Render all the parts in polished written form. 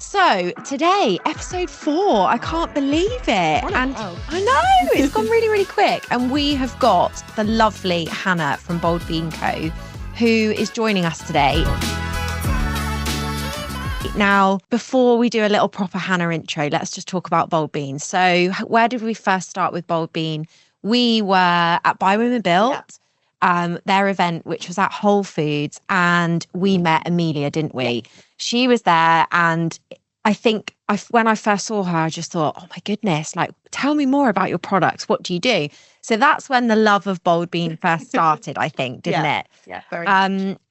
So today, episode 4, I can't believe it. And I know, it's gone really, really quick. And we have got the lovely Hannah from Bold Bean Co., who is joining us today. Now, before we do a little proper Hannah intro, let's just talk about Bold Bean. So where did we first start with Bold Bean? We were at Buy Women Built, their event, which was at Whole Foods, and we met Amelia, didn't we? Yeah. She was there, and I think when I first saw her, I just thought, oh my goodness, like, tell me more about your products. What do you do? So that's when the love of Bold Bean first started, I think, didn't it? Yeah, very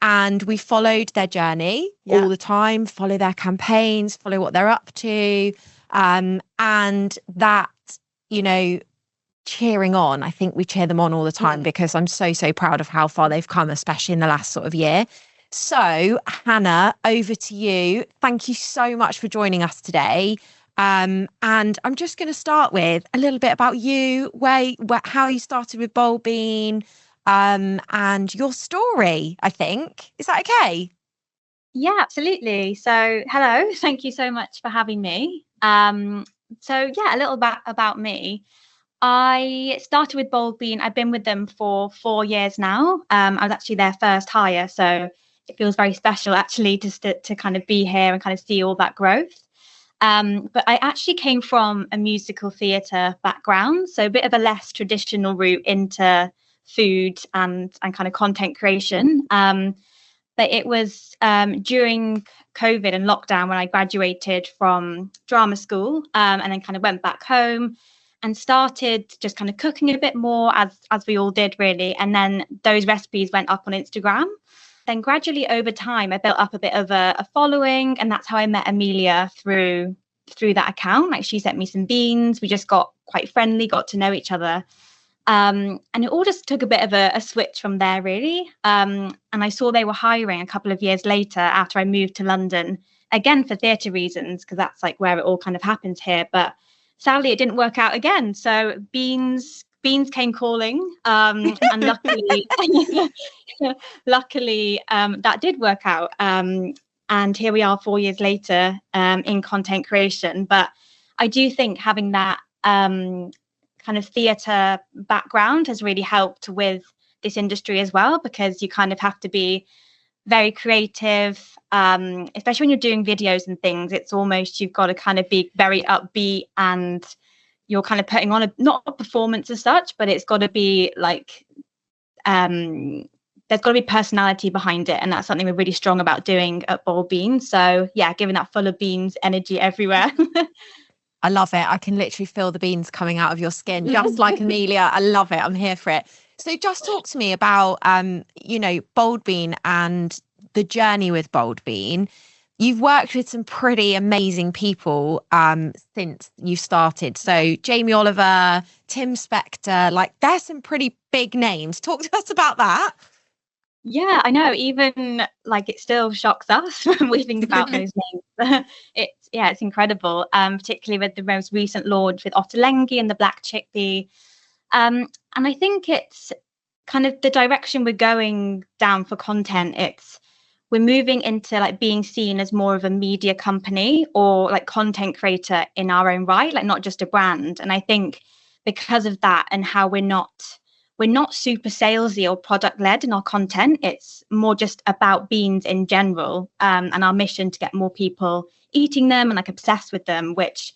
and we followed their journey all the time, follow their campaigns, follow what they're up to. And that, you know, cheering on, I think we cheer them on all the time because I'm so proud of how far they've come, especially in the last sort of year. So Hannah, over to you. Thank you so much for joining us today. And I'm just going to start with a little bit about you, how you started with Bold Bean, and your story, I think. Is that okay? Yeah, absolutely. So hello, thank you so much for having me. A little bit about me. I started with Bold Bean. I've been with them for 4 years now. I was actually their first hire, so it feels very special actually to kind of be here and kind of see all that growth. But I actually came from a musical theatre background, so a bit of a less traditional route into food and kind of content creation. But it was during COVID and lockdown when I graduated from drama school, and then kind of went back home and started just kind of cooking a bit more as we all did really. And then those recipes went up on Instagram. Then gradually over time, I built up a bit of a following, and that's how I met Amelia through that account. Like, she sent me some beans. We just got quite friendly, got to know each other. And it all just took a bit of a switch from there, really. And I saw they were hiring a couple of years later after I moved to London, again for theatre reasons, because that's like where it all kind of happens here. But sadly, it didn't work out again. So beans came calling, and luckily that did work out. And here we are 4 years later in content creation. But I do think having that kind of theatre background has really helped with this industry as well, because you kind of have to be very creative, especially when you're doing videos and things. It's almost, you've got to kind of be very upbeat, and you're kind of putting on not a performance as such, but it's got to be like, there's got to be personality behind it. And that's something we're really strong about doing at Bold Bean. So yeah, giving that full of beans energy everywhere. I love it. I can literally feel the beans coming out of your skin, just like Amelia. I love it. I'm here for it. So just talk to me about, Bold Bean and the journey with Bold Bean. You've worked with some pretty amazing people since you started. So Jamie Oliver, Tim Spector, like, there's some pretty big names. Talk to us about that. Yeah, I know. Even like, it still shocks us when we think about those names. It's incredible. Particularly with the most recent launch with Ottolenghi and the black chickpea. And I think it's kind of the direction we're going down for content. We're moving into like being seen as more of a media company or like content creator in our own right, like not just a brand. And I think because of that, and how we're not super salesy or product led in our content, it's more just about beans in general, and our mission to get more people eating them and like obsessed with them, which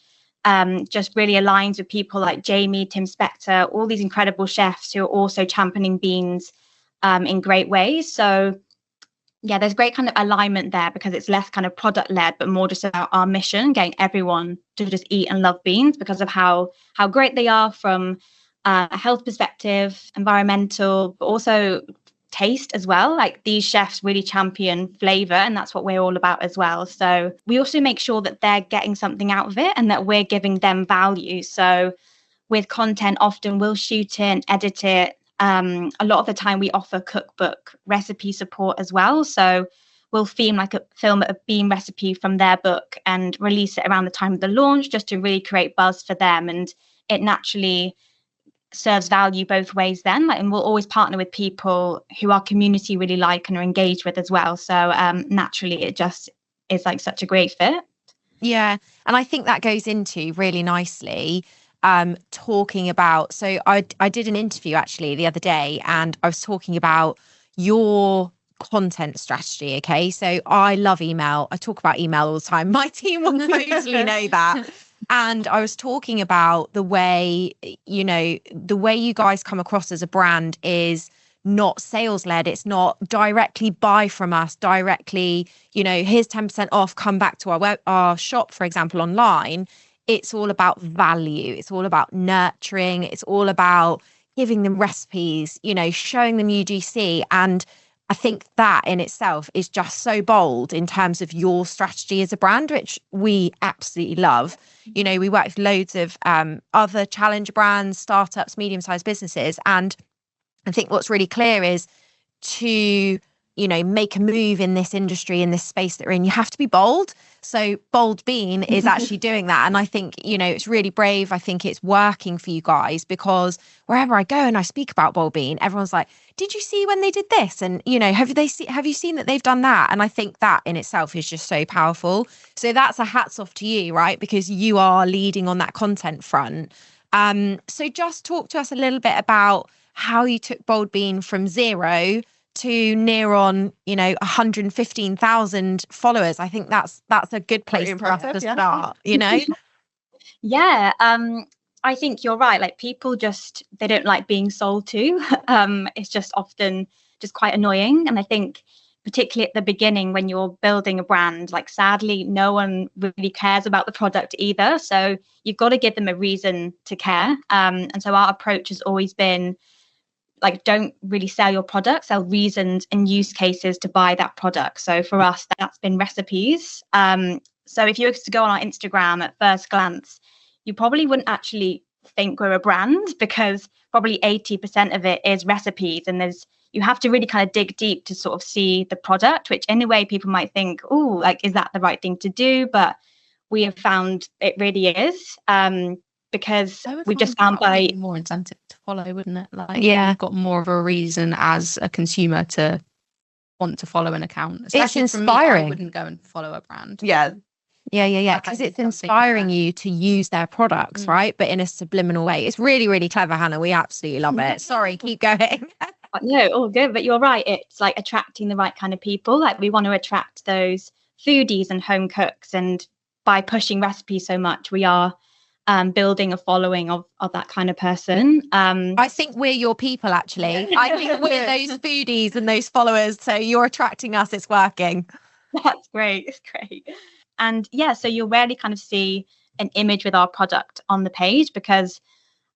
just really aligns with people like Jamie, Tim Spector, all these incredible chefs who are also championing beans in great ways. So yeah, there's great kind of alignment there, because it's less kind of product led, but more just about our mission, getting everyone to just eat and love beans because of how great they are from a health perspective, environmental, but also taste as well. Like, these chefs really champion flavor, and that's what we're all about as well. So we also make sure that they're getting something out of it and that we're giving them value. So with content, often we'll shoot it, edit it. A lot of the time we offer cookbook recipe support as well. So we'll film a bean recipe from their book and release it around the time of the launch, just to really create buzz for them. And it naturally serves value both ways then. And we'll always partner with people who our community really like and are engaged with as well. So naturally, it just is like such a great fit. Yeah. And I think that goes into really nicely talking about, so I did an interview actually the other day, and I was talking about your content strategy. Okay. So I love email. I talk about email all the time. My team will totally know that. And I was talking about the way, the way you guys come across as a brand is not sales led. It's not directly buy from us directly, here's 10% off, come back to our shop, for example, online. It's all about value. It's all about nurturing. It's all about giving them recipes, showing them UGC. And I think that in itself is just so bold in terms of your strategy as a brand, which we absolutely love. We work with loads of other challenger brands, startups, medium-sized businesses. And I think what's really clear is to, make a move in this industry, in this space that we're in, you have to be bold. So Bold Bean is actually doing that. And I think, it's really brave. I think it's working for you guys, because wherever I go and I speak about Bold Bean, everyone's like, did you see when they did this? And, have you seen that they've done that? And I think that in itself is just so powerful. So that's a hats off to you, right? Because you are leading on that content front. So just talk to us a little bit about how you took Bold Bean from 0 to near on, 115,000 followers. I think that's a good place for us to start, Yeah. I think you're right. Like, people they don't like being sold to. It's just often just quite annoying. And I think particularly at the beginning when you're building a brand, like, sadly, no one really cares about the product either. So you've got to give them a reason to care. And so our approach has always been, like, don't really sell your product, sell reasons and use cases to buy that product. So for us, that's been recipes. So if you were to go on our Instagram at first glance, you probably wouldn't actually think we're a brand, because probably 80% of it is recipes. And you have to really kind of dig deep to sort of see the product, which in a way people might think, oh, like, is that the right thing to do? But we have found it really is. Because we've just found by more incentive to follow, wouldn't it? Like, you've got more of a reason as a consumer to want to follow an account. Especially it's inspiring. For me, I wouldn't go and follow a brand. Yeah. Because it's inspiring you to use their products, right? But in a subliminal way. It's really, really clever, Hannah. We absolutely love it. Sorry, keep going. No, all good. But you're right. It's like attracting the right kind of people. Like, we want to attract those foodies and home cooks. And by pushing recipes so much, we are building a following of that kind of person. I think we're your people, actually. I think we're those foodies and those followers. So you're attracting us. It's working. That's great. It's great. And so you'll rarely kind of see an image with our product on the page, because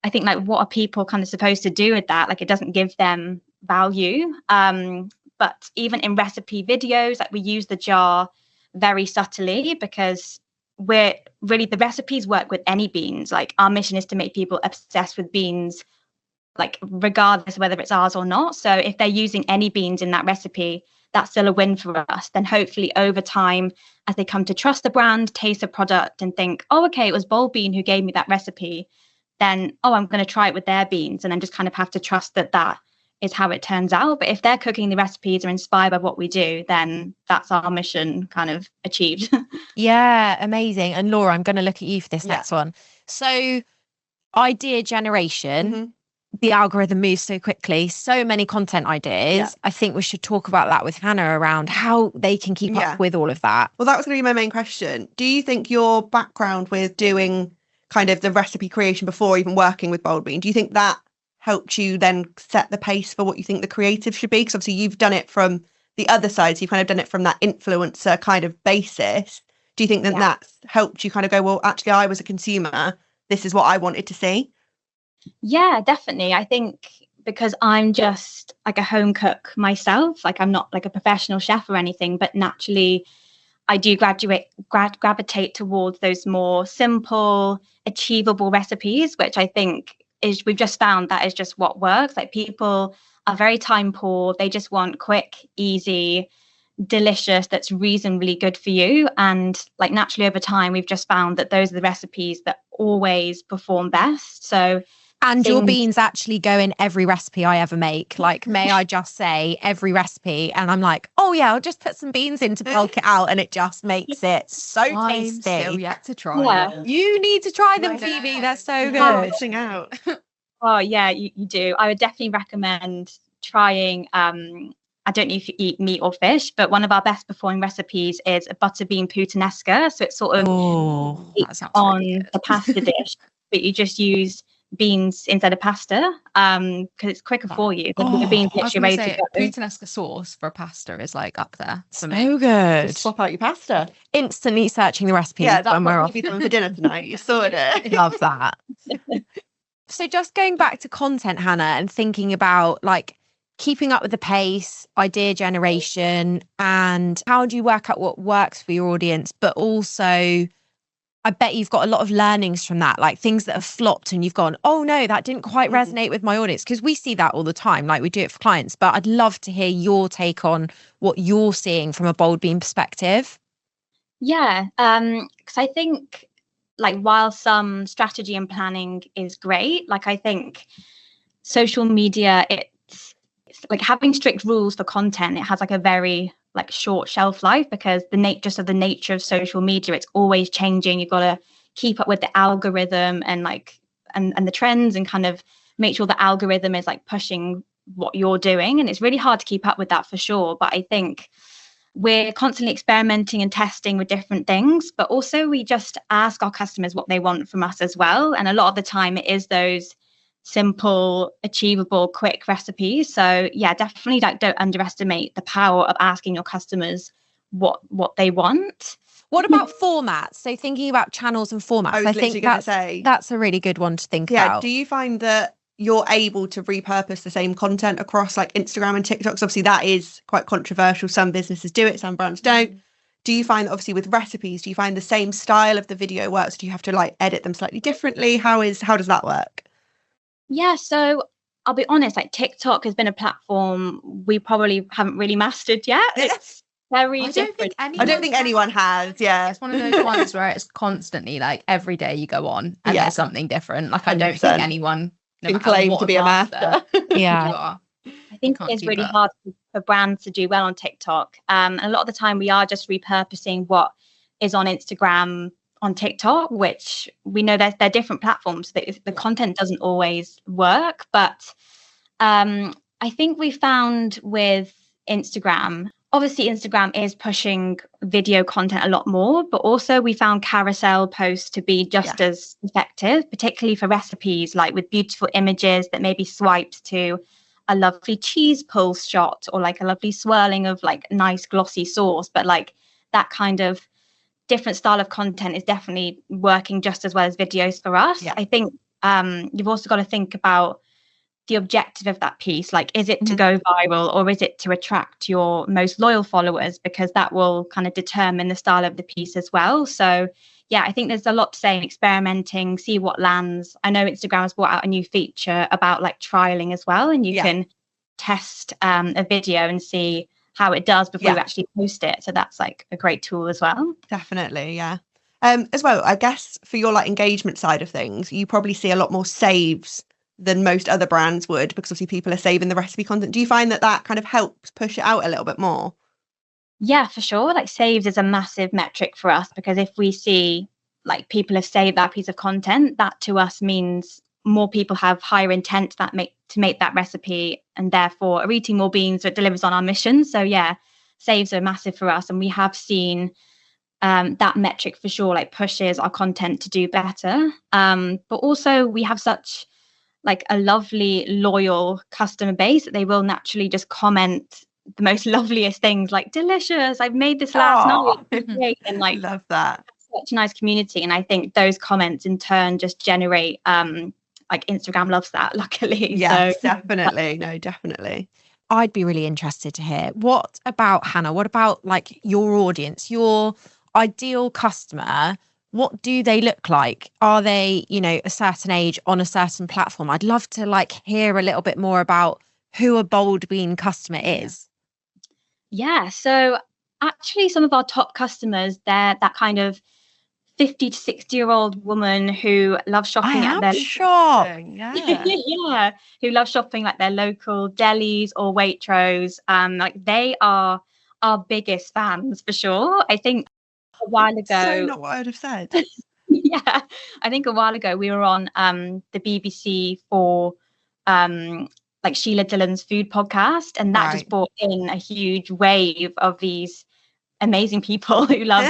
I think, like, what are people kind of supposed to do with that? Like, it doesn't give them value. But even in recipe videos, like, we use the jar very subtly, because we're really, the recipes work with any beans. Like, our mission is to make people obsessed with beans, like, regardless whether it's ours or not. So if they're using any beans in that recipe, that's still a win for us. Then hopefully over time, as they come to trust the brand, taste the product and think, oh, okay, it was Bold Bean who gave me that recipe, then, oh, I'm going to try it with their beans, and then just kind of have to trust that is how it turns out. But if they're cooking the recipes or inspired by what we do, then that's our mission kind of achieved. Yeah, amazing. And Laura, I'm going to look at you for this next one. So, idea generation, the algorithm moves so quickly, so many content ideas. I think we should talk about that with Hannah around how they can keep up with all of that. Well, that was going to be my main question. Do you think your background with doing kind of the recipe creation before even working with Bold Bean, do you think that helped you then set the pace for what you think the creative should be? Because obviously you've done it from the other side, so you've kind of done it from that influencer kind of basis. Do you think that that's helped you kind of go, well, actually, I was a consumer, this is what I wanted to see? Yeah, definitely. I think because I'm just like a home cook myself, like, I'm not like a professional chef or anything, but naturally I do gravitate towards those more simple, achievable recipes, which I think we've just found that is just what works. Like, people are very time poor. They just want quick, easy, delicious, that's reasonably good for you. And, like, naturally over time, we've just found that those are the recipes that always perform best. So And your beans actually go in every recipe I ever make. Like, may I just say, every recipe. And I'm like, oh yeah, I'll just put some beans in to bulk it out, and it just makes it so tasty. I'm still yet to try it. You need to try them, Phoebe. They're so good. Missing out. Oh yeah, you do. I would definitely recommend trying. I don't know if you eat meat or fish, but one of our best performing recipes is a butterbean puttanesca. So it's sort of on the pasta dish, but you just use beans instead of pasta because it's quicker for you. The beans literally ready to go. Puttanesca sauce for pasta is like up there for me. So good. Just swap out your pasta. Instantly searching the recipe. Yeah, that's what we'll be doing for dinner tonight. You sorted it. Love that. So just going back to content, Hannah, and thinking about like keeping up with the pace, idea generation, and how do you work out what works for your audience, but also I bet you've got a lot of learnings from that, like things that have flopped and you've gone, oh no, that didn't quite resonate with my audience, because we see that all the time, like we do it for clients. But I'd love to hear your take on what you're seeing from a Bold Bean perspective. Yeah, because I think like while some strategy and planning is great, like I think social media, it's like having strict rules for content, it has like a very like short shelf life because the nature of social media, it's always changing. You've got to keep up with the algorithm and like and the trends and kind of make sure the algorithm is like pushing what you're doing, and it's really hard to keep up with that for sure. But I think we're constantly experimenting and testing with different things, but also we just ask our customers what they want from us as well. And a lot of the time it is those simple, achievable, quick recipes. So yeah, definitely don't underestimate the power of asking your customers what they want. What about formats? So thinking about channels and formats, I think that's a really good one to think about. Do you find that you're able to repurpose the same content across like Instagram and TikTok? Obviously that is quite controversial. Some businesses do it, some brands don't. Do you find that obviously with recipes, do you find the same style of the video works? Do you have to like edit them slightly differently? How does that work? Yeah, so I'll be honest, like TikTok has been a platform we probably haven't really mastered yet. It's very different. I don't think anyone has. Yeah, it's one of those ones where it's constantly like every day you go on and there's something different. Like I don't think anyone can claim to be a master. Yeah, I think it's really hard for brands to do well on TikTok. And a lot of the time we are just repurposing what is on Instagram on TikTok, which we know that they're different platforms. The content doesn't always work. But I think we found with Instagram, obviously Instagram is pushing video content a lot more, but also we found carousel posts to be just as effective, particularly for recipes, like with beautiful images that may be swiped to a lovely cheese pulse shot or like a lovely swirling of like nice glossy sauce. But like that kind of different style of content is definitely working just as well as videos for us. I think you've also got to think about the objective of that piece. Like, is it to go viral or is it to attract your most loyal followers? Because that will kind of determine the style of the piece as well. So yeah, I think there's a lot to say in experimenting, see what lands. I know Instagram has brought out a new feature about like trialing as well, and you can test a video and see how it does before you actually post it. So that's like a great tool as well. Definitely, yeah. As well, I guess for your like engagement side of things, you probably see a lot more saves than most other brands would, because obviously people are saving the recipe content. Do you find that kind of helps push it out a little bit more? Yeah, for sure. Like saves is a massive metric for us, because if we see like people have saved that piece of content, that to us means more people have higher intent to make that recipe and therefore are eating more beans, so it delivers on our mission. So yeah, saves are massive for us, and we have seen that metric for sure like pushes our content to do better. But also we have such like a lovely loyal customer base that they will naturally just comment the most loveliest things, like delicious, I've made this last night. And like love that. Such a nice community, and I think those comments in turn just generate like Instagram loves that, luckily. Yeah, so definitely. No, definitely. I'd be really interested to hear, what about Hannah, what about like your audience, your ideal customer? What do they look like? Are they, a certain age on a certain platform? I'd love to like hear a little bit more about who a Bold Bean customer is. Yeah, so actually some of our top customers, they're that kind of 50 to 60-year-old woman who loves shopping I at their am shocked. yeah, who loves shopping like their local delis or Waitrose. Like they are our biggest fans for sure. I think a while ago, so not what I'd have said. yeah, I think a while ago we were on the BBC for like Sheila Dillon's food podcast, and that just brought in a huge wave of these amazing people who love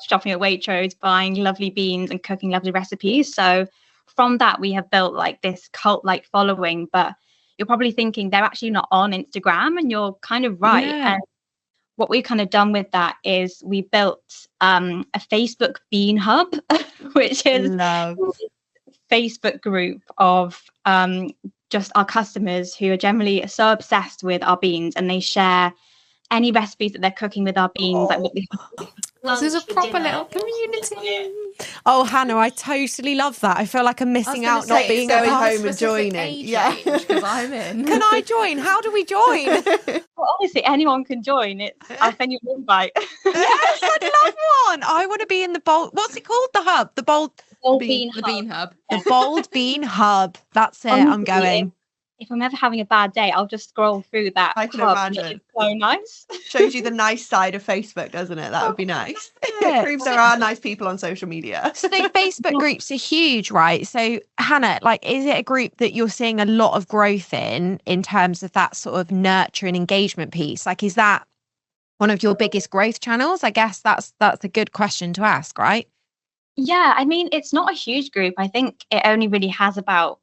shopping at Waitrose, buying lovely beans and cooking lovely recipes. So from that we have built like this cult-like following. But you're probably thinking they're actually not on Instagram, and you're kind of right. And what we've kind of done with that is we built a Facebook bean hub, which is a Facebook group of just our customers who are generally so obsessed with our beans, and they share any recipes that they're cooking with our beans. Like what this is a proper little community. Oh, Hannah, I totally love that. I feel like I'm missing out not being going able home and joining. Yeah, because I'm in. Can I join? How do we join? Well, honestly, anyone can join. I'll send you an invite. Yes, I'd love one. I want to be in the bold. What's it called? The hub. The bold bean hub. The bold bean hub. That's it. I'm going. If I'm ever having a bad day, I'll just scroll through that. I can hub. imagine. It's so nice. Shows you the nice side of Facebook, doesn't it? That would be nice. It proves there are nice people on social media. So Facebook groups are huge, right? So Hannah, like, is it a group that you're seeing a lot of growth in terms of that sort of nurture and engagement piece? Like, is that one of your biggest growth channels? I guess that's a good question to ask, right? Yeah, I mean, it's not a huge group. I think it only really has about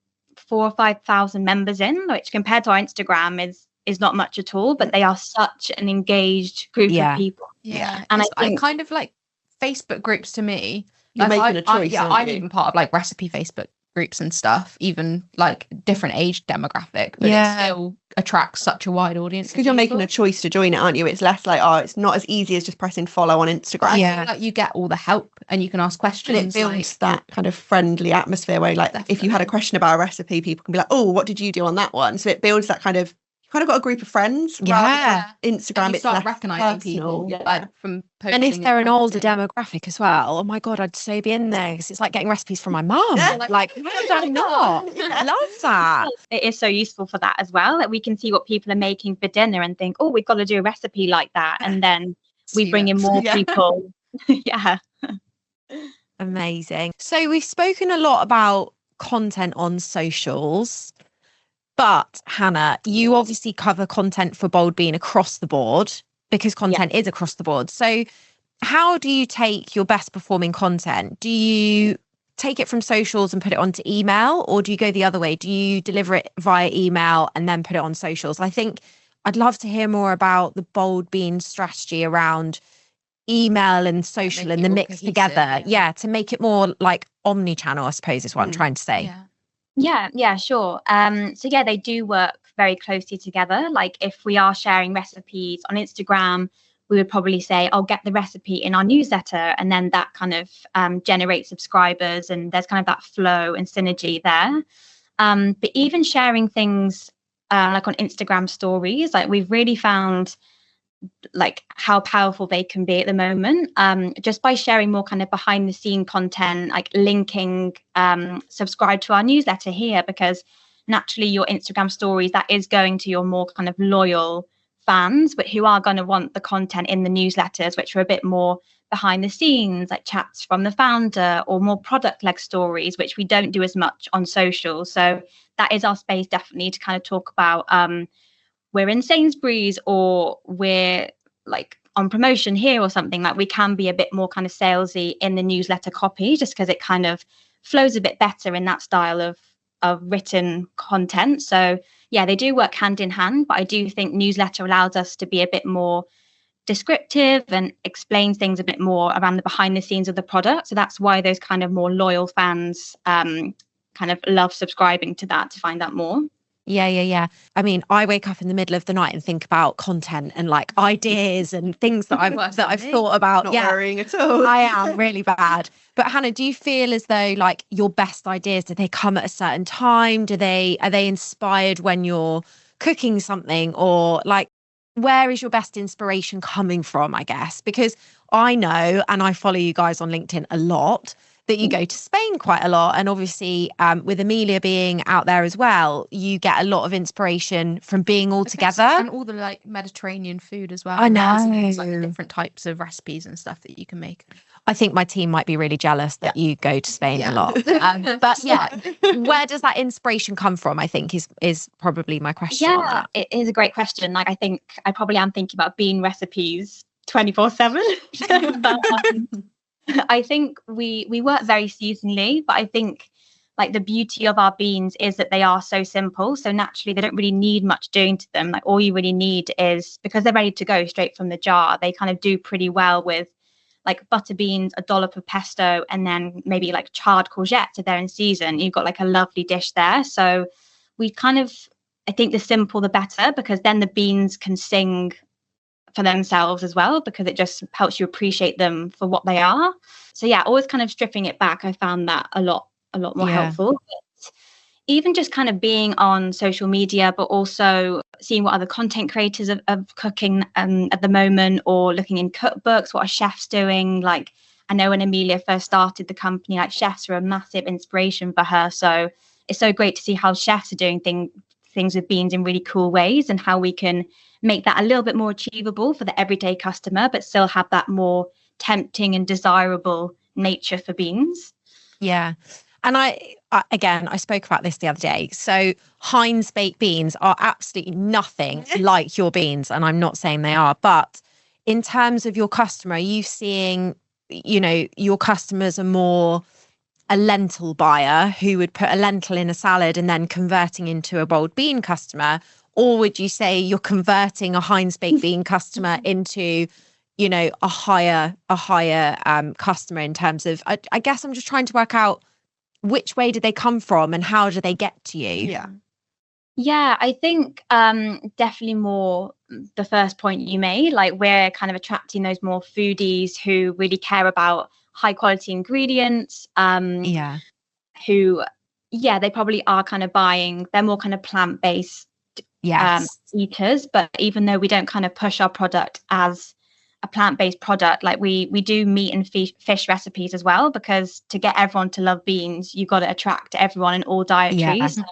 4,000 or 5,000 members in, which compared to our Instagram is not much at all. But they are such an engaged group of people. Yeah, and I think kind of like Facebook groups to me. You're like making a choice. I'm even part of like recipe Facebook groups and stuff, even like different age demographic, but it still attracts such a wide audience. Because you're making a choice to join it, aren't you? It's less like, oh, it's not as easy as just pressing follow on Instagram. Yeah, like you get all the help and you can ask questions. And it builds that kind of friendly atmosphere where, like, if you had a question about a recipe, people can be like, oh, what did you do on that one? So it builds that kind of, you kind of got a group of friends. Yeah. Instagram, it's start recognizing people like from posting. And if they're an older demographic as well, oh my God, I'd so be in there, because it's like getting recipes from my mum. Like, how did I not? I love that. It is so useful for that as well, that we can see what people are making for dinner and think, oh, we've got to do a recipe like that. And then we bring in more people. Yeah. Amazing. So we've spoken a lot about content on socials. But Hannah, you obviously cover content for Bold Bean across the board, because content is across the board. So how do you take your best performing content? Do you take it from socials and put it onto email, or do you go the other way? Do you deliver it via email and then put it on socials? I think I'd love to hear more about the Bold Bean strategy around email and social and the mix together. Yeah, to make it more like omni-channel, I suppose is what I'm trying to say. Yeah, sure. So yeah, they do work very closely together. Like if we are sharing recipes on Instagram, we would probably say, I'll get the recipe in our newsletter. And then that kind of generates subscribers, and there's kind of that flow and synergy there. But even sharing things like on Instagram stories, like we've really found like how powerful they can be at the moment, just by sharing more kind of behind the scene content, like linking subscribe to our newsletter here, because naturally your Instagram stories, that is going to your more kind of loyal fans, but who are going to want the content in the newsletters, which are a bit more behind the scenes, like chats from the founder or more product led stories, which we don't do as much on social. So that is our space definitely to kind of talk about we're in Sainsbury's or we're like on promotion here or something. Like we can be a bit more kind of salesy in the newsletter copy, just because it kind of flows a bit better in that style of written content. So yeah, they do work hand in hand, but I do think newsletter allows us to be a bit more descriptive and explain things a bit more around the behind the scenes of the product. So that's why those kind of more loyal fans kind of love subscribing to that to find out more. Yeah. I mean, I wake up in the middle of the night and think about content and like ideas and things that I've thought about. Not worrying at all. I am really bad. But Hannah, do you feel as though like your best ideas, do they come at a certain time? Are they inspired when you're cooking something, or like where is your best inspiration coming from, I guess? Because I know, and I follow you guys on LinkedIn a lot, that you go to Spain quite a lot. And obviously, with Amelia being out there as well, you get a lot of inspiration from being all together. And all the like Mediterranean food as well. I know. There's like different types of recipes and stuff that you can make. I think my team might be really jealous that you go to Spain a lot. But yeah, where does that inspiration come from, I think is probably my question. Yeah, it is a great question. Like, I think I probably am thinking about bean recipes 24/7. I think we work very seasonally, but I think like the beauty of our beans is that they are so simple. So naturally, they don't really need much doing to them. Like, all you really need is, because they're ready to go straight from the jar, they kind of do pretty well with like butter beans, a dollop of pesto, and then maybe like charred courgettes if they're in season. You've got like a lovely dish there. So we kind of, I think the simple the better, because then the beans can sing for themselves as well, because it just helps you appreciate them for what they are. So yeah, always kind of stripping it back, I found that a lot more helpful. But even just kind of being on social media, but also seeing what other content creators are cooking at the moment, or looking in cookbooks, what are chefs doing. Like, I know when Amelia first started the company, like chefs were a massive inspiration for her. So it's so great to see how chefs are doing things with beans in really cool ways, and how we can make that a little bit more achievable for the everyday customer, but still have that more tempting and desirable nature for beans. Yeah. And I spoke about this the other day. So Heinz baked beans are absolutely nothing like your beans. And I'm not saying they are, but in terms of your customer, are you seeing, your customers are more a lentil buyer who would put a lentil in a salad and then converting into a boiled bean customer? Or would you say you're converting a Heinz baked bean customer into, a higher customer in terms of, I guess I'm just trying to work out which way did they come from and how do they get to you? Yeah, I think definitely more the first point you made. Like, we're kind of attracting those more foodies who really care about high quality ingredients. Who, they probably are kind of buying, they're more kind of plant-based eaters. But even though we don't kind of push our product as a plant-based product, like we do meat and fish recipes as well, because to get everyone to love beans, you've got to attract everyone in all dietaries. So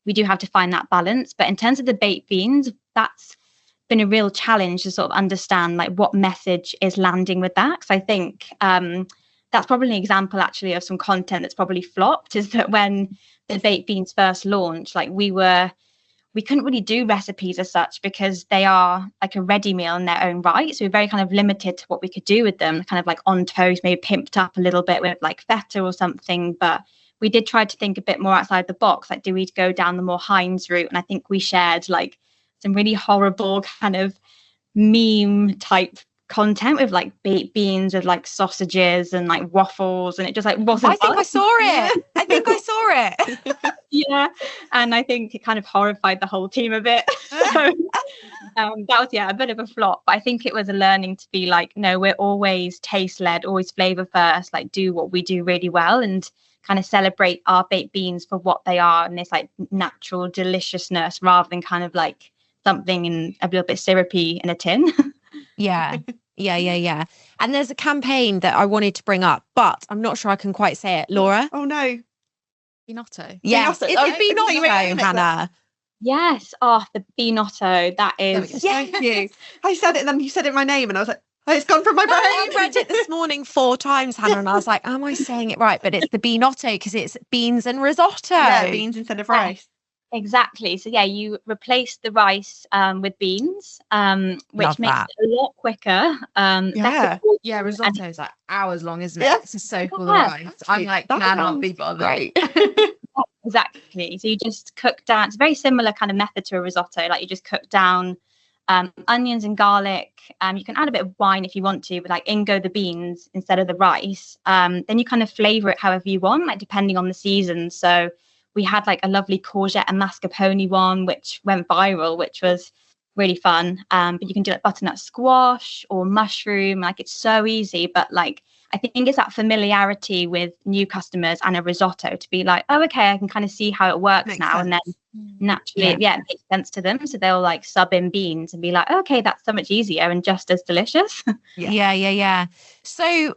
we do have to find that balance. But in terms of the baked beans, that's been a real challenge to sort of understand like what message is landing with that. Because I think that's probably an example actually of some content that's probably flopped, is that when the baked beans first launched, like we couldn't really do recipes as such, because they are like a ready meal in their own right. So we're very kind of limited to what we could do with them, kind of like on toast, maybe pimped up a little bit with like feta or something. But we did try to think a bit more outside the box. Like, do we go down the more Heinz route? And I think we shared like some really horrible kind of meme type content with like baked beans with like sausages and like waffles, and it just like wasn't. I think I saw it. Yeah, and I think it kind of horrified the whole team a bit. So that was a bit of a flop. But I think it was a learning to be like, no, we're always taste led, always flavor first, like do what we do really well, and kind of celebrate our baked beans for what they are, and this like natural deliciousness, rather than kind of like something in a little bit syrupy in a tin. Yeah. And there's a campaign that I wanted to bring up, but I'm not sure I can quite say it. Laura? Oh no. Binotto. Yes, it's Binotto, Hannah. Yes. Oh, the Binotto. That is. Thank you. I said it, and then you said it my name, and I was like, oh, it's gone from my brain. I read it this morning 4 times, Hannah, and I was like, am I saying it right? But it's the Binotto because it's beans and risotto. Yeah, beans instead of rice. Exactly. So you replace the rice with beans, which makes it a lot quicker. Risotto is like hours long, isn't it? Yeah. It's just so full of rice. I'm like, cannot be bothered. Great. Exactly. So you just cook down. It's a very similar kind of method to a risotto. Like, you just cook down onions and garlic. You can add a bit of wine if you want to, but like go the beans instead of the rice. Then you kind of flavor it however you want, like depending on the season. So we had like a lovely courgette and mascarpone one, which went viral, which was really fun. But you can do like butternut squash or mushroom. Like, it's so easy, but like I think it's that familiarity with new customers and a risotto to be like, oh, okay, I can kind of see how it works Makes now. sense. And then naturally, it makes sense to them. So they'll like sub in beans and be like, okay, that's so much easier and just as delicious. Yeah. So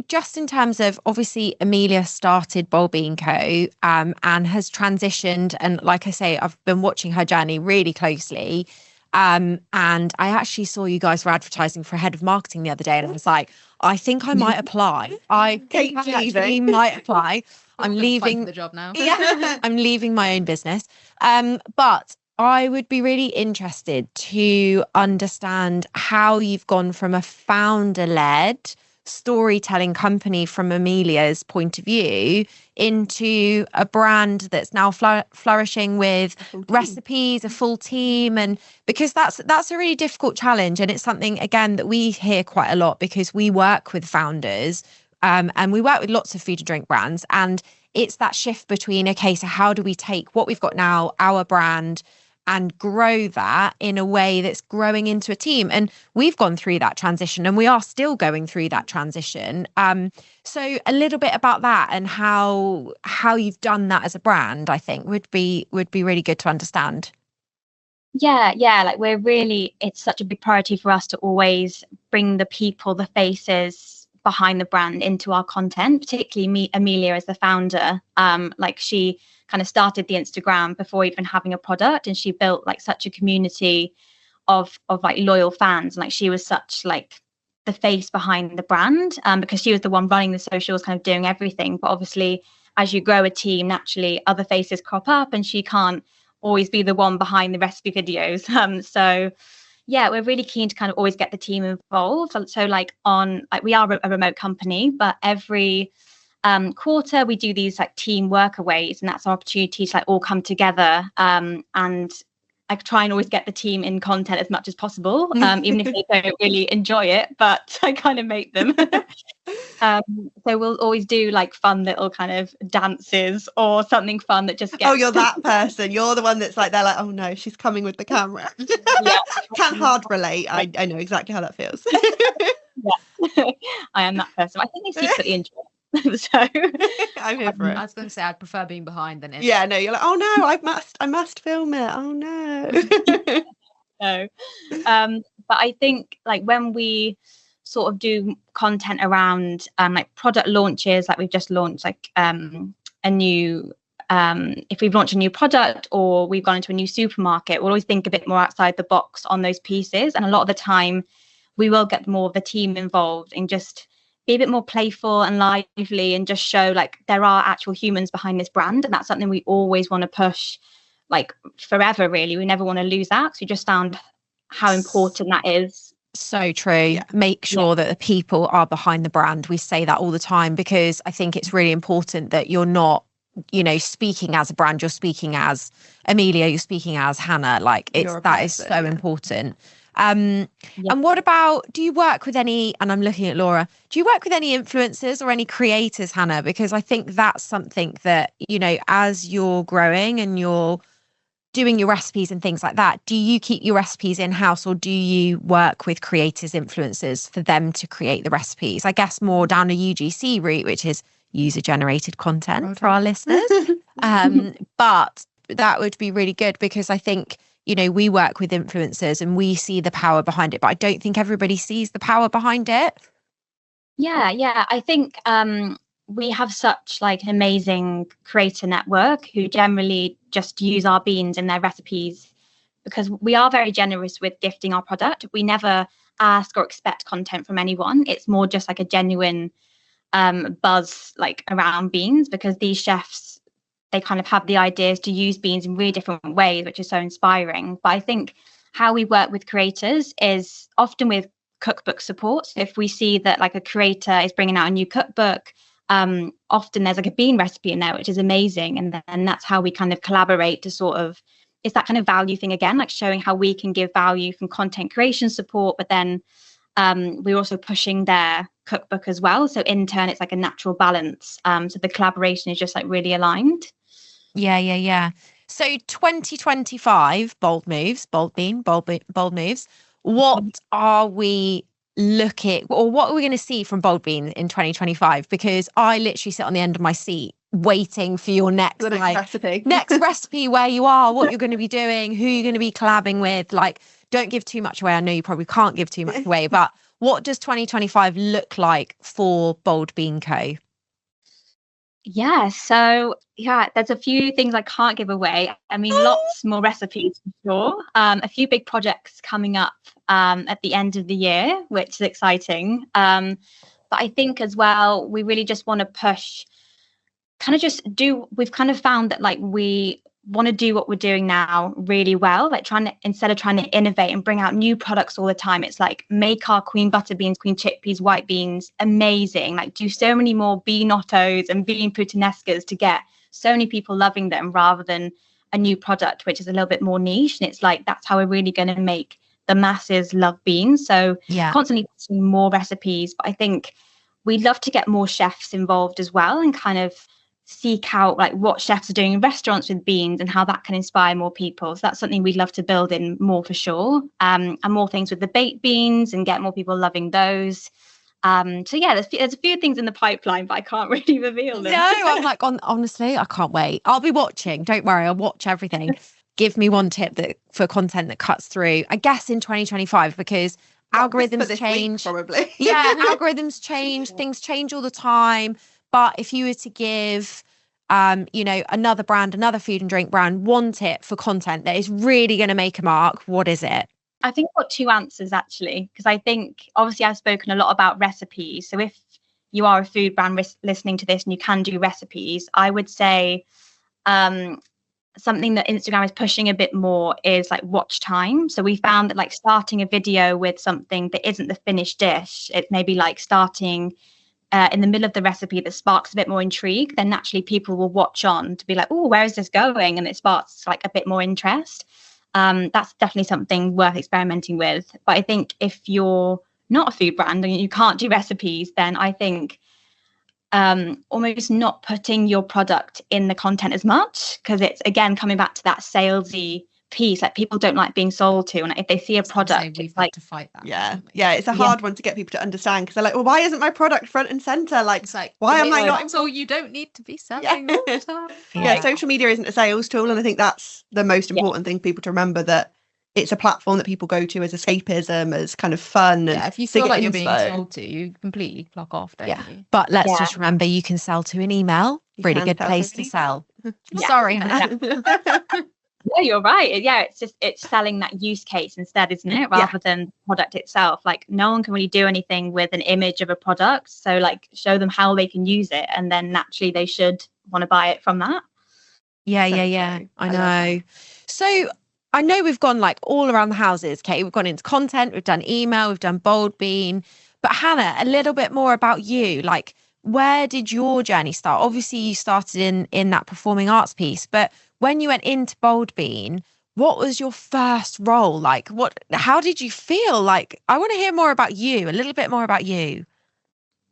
just in terms of, obviously Amelia started Bold Bean Co. And has transitioned, and like I say, I've been watching her journey really closely. And I actually saw you guys were advertising for a head of marketing the other day, and I was like, I think I might apply. I think I actually might apply. I'm leaving the job now. I'm leaving my own business. But I would be really interested to understand how you've gone from a founder-led storytelling company from Amelia's point of view into a brand that's now flourishing with recipes, a full team. And because that's a really difficult challenge, and it's something again that we hear quite a lot because we work with founders and we work with lots of food and drink brands, and it's that shift between, okay, so how do we take what we've got now, our brand, and grow that in a way that's growing into a team? And we've gone through that transition, and we are still going through that transition. So a little bit about that and how you've done that as a brand, I think would be really good to understand. Yeah, like it's such a big priority for us to always bring the people, the faces behind the brand into our content, particularly Amelia as the founder. Like she kind of started the Instagram before even having a product, and she built like such a community of like loyal fans, and like she was such like the face behind the brand, because she was the one running the socials, kind of doing everything. But obviously as you grow a team, naturally other faces crop up, and she can't always be the one behind the recipe videos. So yeah, we're really keen to kind of always get the team involved. So like we are a remote company, but every quarter we do these like team workaways, and that's our opportunity to like all come together. And I try and always get the team in content as much as possible, even if they don't really enjoy it, but I kind of make them. So we'll always do like fun little kind of dances or something fun that just gets... Oh, you're that person. You're the one that's like, they're like, oh no, she's coming with the camera. Can't hard relate. I know exactly how that feels. I am that person. I think they secretly enjoy it. So I'm here for it. I was going to say I'd prefer being behind than in. Yeah, no, you're like, oh no, I must film it. Oh no. No. But I think like when we sort of do content around like product launches, like we've just launched like a new if we've launched a new product or we've gone into a new supermarket, we'll always think a bit more outside the box on those pieces, and a lot of the time we will get more of the team involved and just be a bit more playful and lively and just show like there are actual humans behind this brand, and that's something we always want to push like forever. Really, we never want to lose that, because we just found how important that is. So true. Make sure that the people are behind the brand. We say that all the time because I think it's really important that you're not, speaking as a brand, you're speaking as Amelia, you're speaking as Hannah. Like that is so important. And what about, do you work with any, and I'm looking at Laura, do you work with any influencers or any creators, Hannah? Because I think that's something that, as you're growing and you're doing your recipes and things like that, do you keep your recipes in-house, or do you work with creators, influencers for them to create the recipes? I guess more down a UGC route, which is user-generated content for our listeners. But that would be really good, because I think, we work with influencers and we see the power behind it, but I don't think everybody sees the power behind it. Yeah. I think we have such like an amazing creator network who generally just use our beans in their recipes, because we are very generous with gifting our product. We never ask or expect content from anyone. It's more just like a genuine buzz like around beans, because these chefs, they kind of have the ideas to use beans in really different ways, which is so inspiring. But I think how we work with creators is often with cookbook support. So if we see that like a creator is bringing out a new cookbook, often there's like a bean recipe in there, which is amazing. And then that's how we kind of collaborate to sort of, it's that kind of value thing again, like showing how we can give value from content creation support, but then we're also pushing their cookbook as well. So in turn, it's like a natural balance. So the collaboration is just like really aligned. Yeah. So 2025, bold moves. What are we looking, or what are we going to see from Bold Bean in 2025? Because I literally sit on the end of my seat waiting for your next recipe. Next recipe, where you are, what you're going to be doing, who you're going to be collabing with. Like, don't give too much away. I know you probably can't give too much away, but what does 2025 look like for Bold Bean Co? Yeah, so there's a few things I can't give away. I mean, lots more recipes for sure. A few big projects coming up at the end of the year, which is exciting. But I think as well, we really just want to push, we've kind of found that like we want to do what we're doing now really well, like instead of trying to innovate and bring out new products all the time, it's like make our queen butter beans, queen chickpeas, white beans amazing, like do so many more beanottos and bean puttanescas to get so many people loving them, rather than a new product which is a little bit more niche. And it's like that's how we're really going to make the masses love beans. So constantly pushing more recipes, but I think we'd love to get more chefs involved as well, and kind of seek out like what chefs are doing in restaurants with beans and how that can inspire more people. So that's something we'd love to build in more for sure. And more things with the baked beans and get more people loving those. So yeah, there's a few things in the pipeline, but I can't really reveal them. No, I'm like, honestly, I can't wait. I'll be watching. Don't worry, I'll watch everything. Give me one tip for content that cuts through, I guess, in 2025, because algorithms change. Probably. Yeah, algorithms change. Things change all the time. But if you were to give, another brand, another food and drink brand, one tip for content that is really going to make a mark, what is it? I think I've got two answers actually, because I think obviously I've spoken a lot about recipes. So if you are a food brand listening to this and you can do recipes, I would say something that Instagram is pushing a bit more is like watch time. So we found that like starting a video with something that isn't the finished dish, it may be like starting in the middle of the recipe that sparks a bit more intrigue, then naturally people will watch on to be like, oh, where is this going? And it sparks like a bit more interest. That's definitely something worth experimenting with. But I think if you're not a food brand and you can't do recipes, then I think almost not putting your product in the content as much, because it's again coming back to that salesy piece. Like people don't like being sold to, and if they see a product, it's like to fight that. Yeah, it's a hard one to get people to understand, because they're like, well, why isn't my product front and center? Like, it's like, why am I not? So you don't need to be selling all the time. Yeah, social media isn't a sales tool, and I think that's the most important thing for people to remember, that it's a platform that people go to as escapism, as kind of fun. Yeah, if you feel like you're being sold to, you completely clock off, don't you? But let's just remember, you can sell to an email. Really good place to sell. Sorry, Hannah. Yeah, you're right. Yeah, it's selling that use case instead, isn't it? Rather than the product itself. Like no one can really do anything with an image of a product. So like show them how they can use it, and then naturally they should want to buy it from that. Yeah. I know. So I know we've gone like all around the houses, Kate. We've gone into content, we've done email, we've done Bold Bean. But Hannah, a little bit more about you. Like, where did your journey start? Obviously, you started in that performing arts piece, but when you went into Bold Bean, what was your first role? Like, how did you feel? Like, I want to hear more about you, a little bit more about you.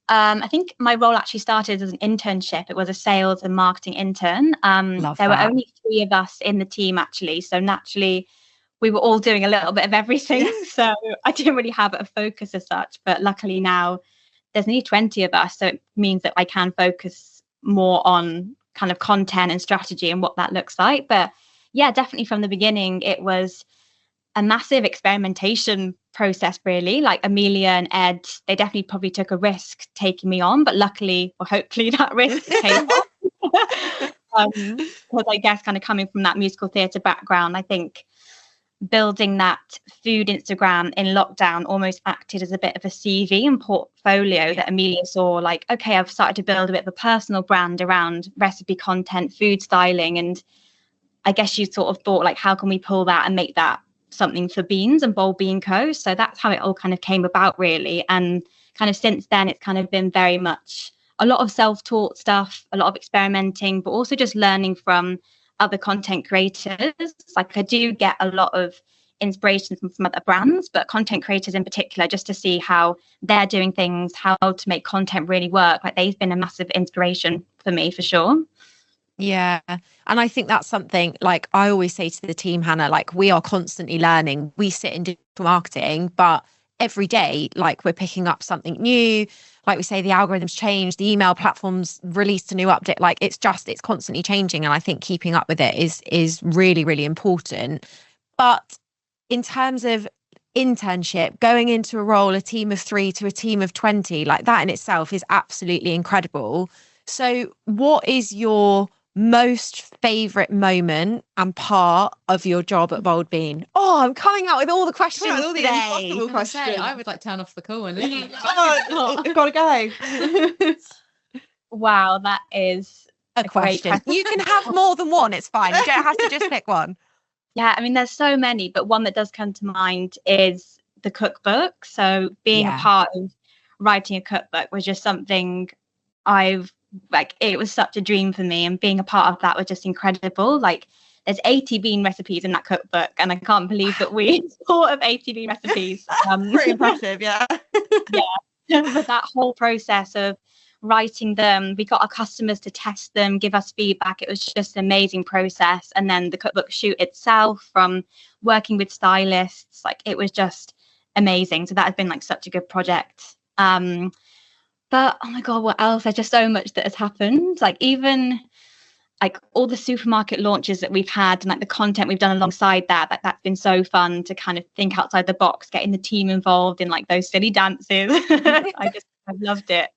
I think my role actually started as an internship. It was a sales and marketing intern. There were only 3 of us in the team, actually. So naturally, we were all doing a little bit of everything. So I didn't really have a focus as such. But luckily now, there's nearly 20 of us. So it means that I can focus more on kind of content and strategy and what that looks like. But yeah, definitely from the beginning, it was a massive experimentation process, really. Like Amelia and Ed, they definitely probably took a risk taking me on, but luckily, or hopefully, that risk came off. Because I guess kind of coming from that musical theatre background, I think building that food Instagram in lockdown almost acted as a bit of a CV and portfolio that Amelia saw, like, okay, I've started to build a bit of a personal brand around recipe content, food styling. And I guess you sort of thought, like, how can we pull that and make that something for Beans and Bold Bean Co? So that's how it all kind of came about, really. And kind of since then, it's kind of been very much a lot of self-taught stuff, a lot of experimenting, but also just learning from other content creators. Like I do get a lot of inspiration from other brands, but content creators in particular, just to see how they're doing things, how to make content really work. Like they've been a massive inspiration for me, for sure. Yeah. And I think that's something, like I always say to the team, Hannah, like we are constantly learning. We sit in digital marketing, but every day, like we're picking up something new. Like we say, the algorithms change, the email platforms released a new update. Like it's constantly changing. And I think keeping up with it is really, really important. But in terms of internship, going into a role, a team of 3 to a team of 20, like that in itself is absolutely incredible. So what is your most favourite moment and part of your job at Bold Bean? Oh, I'm coming out with all the questions today. I would like turn off the call and leave. We've got to go. Wow, that is a question. You can have more than one. It's fine. You don't have to just pick one. Yeah, I mean, there's so many, but one that does come to mind is the cookbook. So being a part of writing a cookbook was just something it was such a dream for me, and being a part of that was just incredible. Like there's 80 bean recipes in that cookbook, and I can't believe that we thought of 80 bean recipes. Pretty impressive, yeah. But that whole process of writing them, we got our customers to test them, give us feedback. It was just an amazing process. And then the cookbook shoot itself, from working with stylists, like it was just amazing. So that has been like such a good project. But oh my God, what else? There's just so much that has happened. Like even like all the supermarket launches that we've had, and like the content we've done alongside that, that's been so fun to kind of think outside the box, getting the team involved in like those silly dances. I've loved it.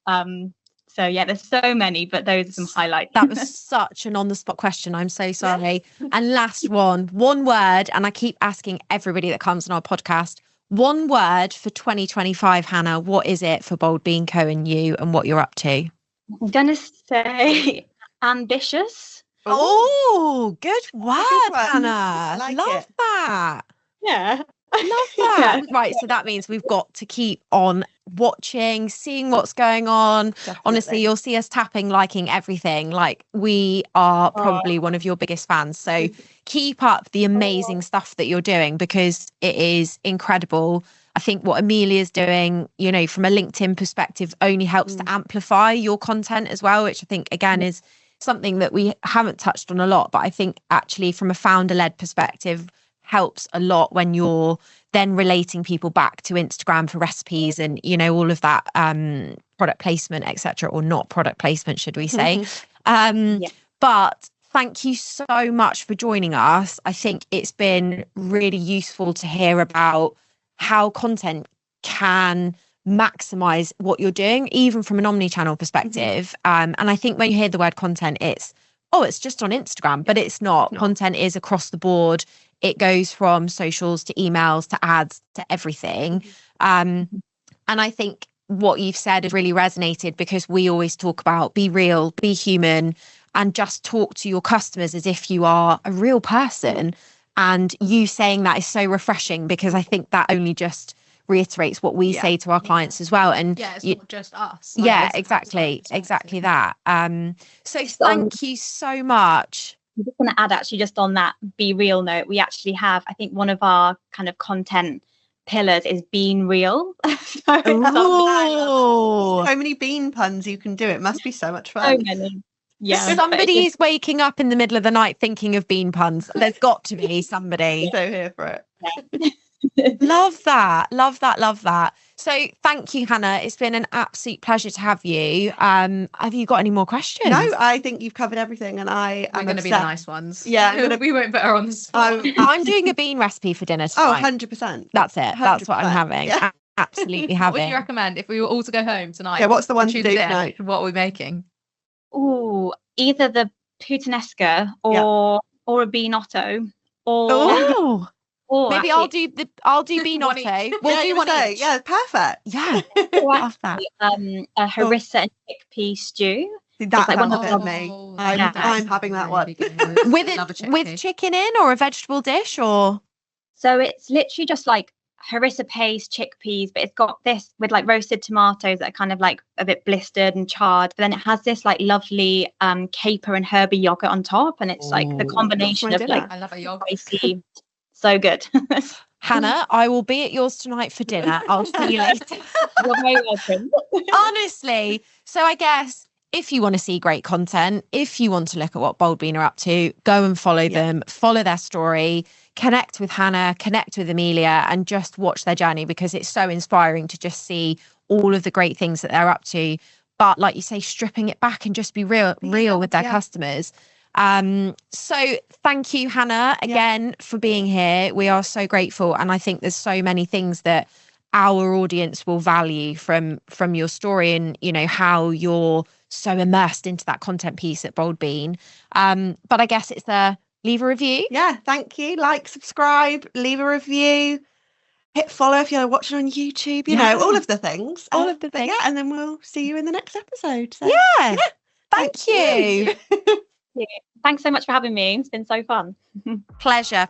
So yeah, there's so many, but those are some highlights. That was such an on-the-spot question. I'm so sorry. And last one word, and I keep asking everybody that comes on our podcast, one word for 2025, Hannah. What is it for Bold Bean Co and you, and what you're up to? I'm gonna say ambitious. Oh, good word, Hannah. Love that. Yeah. Love that. Right, so that means we've got to keep on watching, seeing what's going on. Definitely. Honestly, you'll see us tapping, liking everything. Like we are probably one of your biggest fans. So keep up the amazing stuff that you're doing, because it is incredible. I think what Amelia's doing, you know, from a LinkedIn perspective, only helps to amplify your content as well, which I think again is something that we haven't touched on a lot, but I think actually from a founder-led perspective helps a lot when you're then relating people back to Instagram for recipes and, you know, all of that product placement, etc., or not product placement, should we say. But thank you so much for joining us. I think it's been really useful to hear about how content can maximize what you're doing, even from an omni-channel perspective. And I think when you hear the word content, it's just on Instagram, but it's not. Content is across the board. It goes from socials to emails to ads to everything. And I think what you've said has really resonated, because we always talk about be real, be human, and just talk to your customers as if you are a real person. And you saying that is so refreshing, because I think that only just reiterates what we say to our clients as well. And it's not just us. Exactly that. So thank you so much. I'm just going to add, actually, just on that be real note, we actually have, I think one of our kind of content pillars is being real. So many bean puns you can do. It must be so much fun. So many. Yeah. Somebody is waking up in the middle of the night thinking of bean puns. There's got to be somebody. So here for it. Love that. So thank you, Hannah. It's been an absolute pleasure to have you. Have you got any more questions? No, I think you've covered everything, and I'm going to be the nice ones. Yeah, we won't put her on the spot. I'm doing a bean recipe for dinner tonight. 100%. That's it. 100%. That's what I'm having. Yeah. Absolutely having. What would you recommend if we were all to go home tonight? Yeah, what's the one to do tonight? What are we making? Ooh, either the puttanesca or a binotto, or maybe I'll do binotto. We'll do one each. Yeah, perfect. Yeah, love that. A harissa and chickpea stew. That's like one of me. I'm having that one with chicken in, or a vegetable dish, or so it's literally just like harissa paste, chickpeas, but it's got this with like roasted tomatoes that are kind of like a bit blistered and charred, but then it has this like lovely caper and herby yogurt on top, and it's like the combination of like, I love a yogurt. Spicy, so good. Hannah, I will be at yours tonight for dinner. I'll see you later. You're very welcome. Honestly, so I guess if you want to see great content, if you want to look at what Bold Bean are up to, go and follow them, follow their story, connect with Hannah, connect with Amelia, and just watch their journey, because it's so inspiring to just see all of the great things that they're up to. But like you say, stripping it back and just be real with their customers. So thank you, Hannah, again for being here. We are so grateful, and I think there's so many things that our audience will value from your story, and you know how you're so immersed into that content piece at Bold Bean. But I guess it's leave a review. Thank you. Like, subscribe, leave a review, hit follow if you're watching on YouTube, you know, all of the things. And then we'll see you in the next episode. So, Thank you. Thanks so much for having me. It's been so fun. Pleasure.